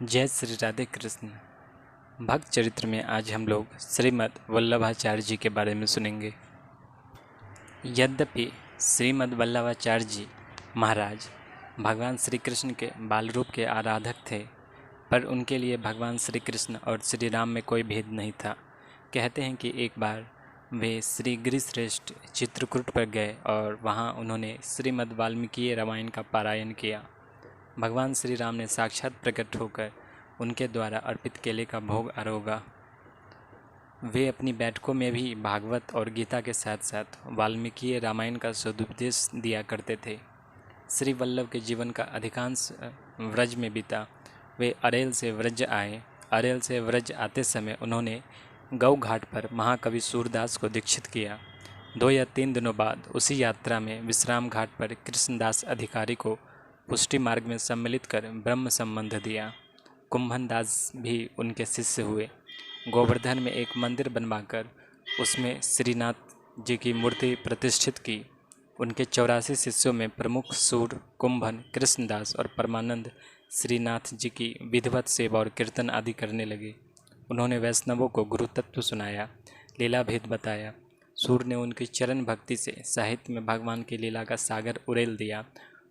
जय श्री राधे कृष्ण। भक्त चरित्र में आज हम लोग श्रीमद् वल्लभाचार्य जी के बारे में सुनेंगे। यद्यपि श्रीमद् वल्लभाचार्य जी महाराज भगवान श्री कृष्ण के बाल रूप के आराधक थे, पर उनके लिए भगवान श्री कृष्ण और श्री राम में कोई भेद नहीं था। कहते हैं कि एक बार वे श्री गिरिश्रेष्ठ चित्रकूट पर गए और वहाँ उन्होंने श्रीमद् वाल्मीकि रामायण का पारायण किया। भगवान श्री राम ने साक्षात प्रकट होकर उनके द्वारा अर्पित केले का भोग आरोगा। वे अपनी बैठकों में भी भागवत और गीता के साथ साथ वाल्मीकि रामायण का सदुपदेश दिया करते थे। श्री वल्लभ के जीवन का अधिकांश व्रज में बीता। वे अरेल से व्रज आए। अरेल से व्रज आते समय उन्होंने गौ घाट पर महाकवि सूरदास को दीक्षित किया। 2 या 3 दिनों बाद उसी यात्रा में विश्राम घाट पर कृष्णदास अधिकारी को पुष्टि मार्ग में सम्मिलित कर ब्रह्म संबंध दिया। कुंभन दास भी उनके शिष्य हुए। गोवर्धन में एक मंदिर बनवाकर उसमें श्रीनाथ जी की मूर्ति प्रतिष्ठित की। उनके 84 शिष्यों में प्रमुख सूर, कुंभन, कृष्णदास और परमानंद श्रीनाथ जी की विधिवत सेवा और कीर्तन आदि करने लगे। उन्होंने वैष्णवों को गुरु तत्व सुनाया, लीला भेद बताया। सूर ने उनकी चरण भक्ति से साहित्य में भगवान की लीला का सागर उड़ेल दिया।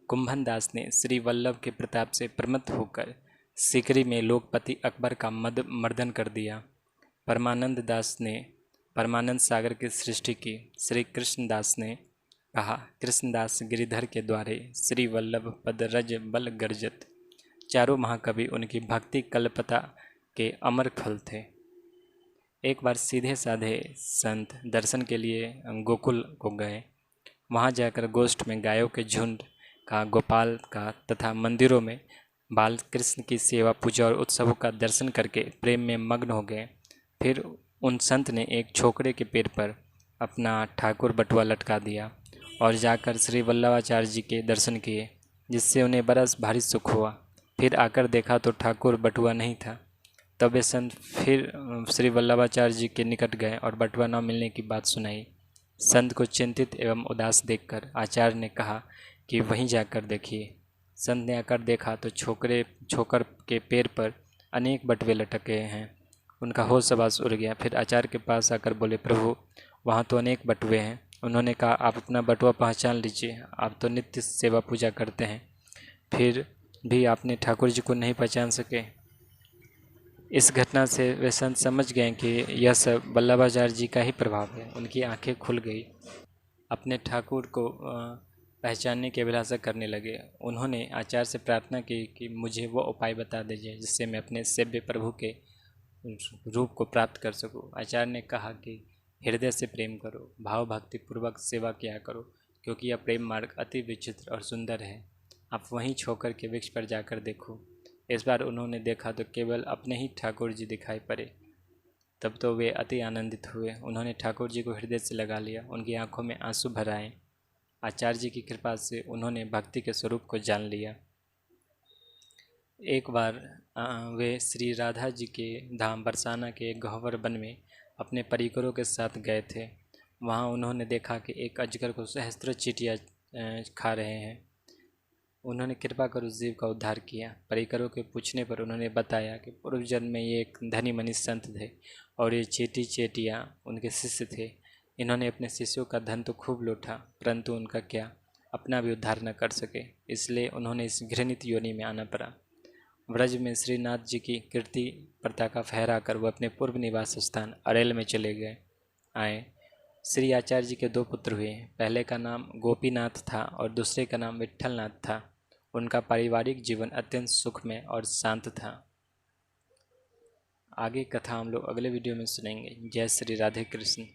कुंभन दास ने श्री वल्लभ के प्रताप से प्रमत्त होकर सिकरी में लोकपति अकबर का मर्दन कर दिया। परमानंद दास ने परमानंद सागर की सृष्टि की। श्री कृष्णदास ने कहा, कृष्णदास गिरिधर के द्वारे श्री वल्लभ पद रज बल गर्जत। चारों महाकवि उनकी भक्ति कल्पता के अमर फल थे। एक बार सीधे साधे संत दर्शन के लिए गोकुल को गए। वहां जाकर गोष्ठ में गायों के झुंड का, गोपाल का तथा मंदिरों में बाल कृष्ण की सेवा, पूजा और उत्सवों का दर्शन करके प्रेम में मग्न हो गए। फिर उन संत ने एक छोकरे के पेड़ पर अपना ठाकुर बटुआ लटका दिया और जाकर श्री वल्लभाचार्य जी के दर्शन किए, जिससे उन्हें बरस भारी सुख हुआ। फिर आकर देखा तो ठाकुर बटुआ नहीं था। तब वे संत फिर श्री वल्लभाचार्य जी के निकट गए और बटुआ न मिलने की बात सुनाई। संत को चिंतित एवं उदास देखकर आचार्य ने कहा कि वहीं जाकर देखिए। संत ने आकर देखा तो छोकर के पैर पर अनेक बटुए लटके हैं। उनका होश हवास उड़ गया। फिर आचार्य के पास आकर बोले, प्रभु वहाँ तो अनेक बटुए हैं। उन्होंने कहा, आप अपना बटुआ पहचान लीजिए। आप तो नित्य सेवा पूजा करते हैं, फिर भी आपने ठाकुर जी को नहीं पहचान सके। इस घटना से वे संत समझ गए कि यह सब वल्लभाचार्य जी का ही प्रभाव है। उनकी आंखें खुल गई। अपने ठाकुर को पहचानने की अभिलाषा करने लगे। उन्होंने आचार्य से प्रार्थना की कि मुझे वो उपाय बता दीजिए जिससे मैं अपने सेव्य प्रभु के रूप को प्राप्त कर सकूं। आचार्य ने कहा कि हृदय से प्रेम करो, भाव भक्ति पूर्वक सेवा किया करो, क्योंकि यह प्रेम मार्ग अति विचित्र और सुंदर है। आप वहीं छोकर के वृक्ष पर जाकर देखो। इस बार उन्होंने देखा तो केवल अपने ही ठाकुर जी दिखाई पड़े। तब तो वे अति आनंदित हुए। उन्होंने ठाकुर जी को हृदय से लगा लिया। उनकी आंखों में आंसू भर आए। आचार्य जी की कृपा से उन्होंने भक्ति के स्वरूप को जान लिया। एक बार वे श्री राधा जी के धाम बरसाना के एक गह्वर वन में अपने परिकरों के साथ गए थे। वहाँ उन्होंने देखा कि एक अजगर को सहस्त्रों चींटियाँ खा रहे हैं। उन्होंने कृपा कर उस जीव का उद्धार किया। परिकरों के पूछने पर उन्होंने बताया कि पूर्व जन्म में ये एक धनी मनी संत थे और ये चेटियाँ उनके शिष्य थे। इन्होंने अपने शिष्यों का धन तो खूब लूटा, परंतु उनका क्या, अपना भी उद्धार न कर सके। इसलिए उन्होंने इस घृणित योनि में आना पड़ा। व्रज में श्रीनाथ जी की कीर्ति पताका फहराकर वह अपने पूर्व निवास स्थान अरेल में चले आए। श्री आचार्य जी के 2 पुत्र हुए। पहले का नाम गोपीनाथ था और दूसरे का नाम विट्ठलनाथ था। उनका पारिवारिक जीवन अत्यंत सुखमय और शांत था। आगे कथा हम लोग अगले वीडियो में सुनेंगे। जय श्री राधे कृष्ण।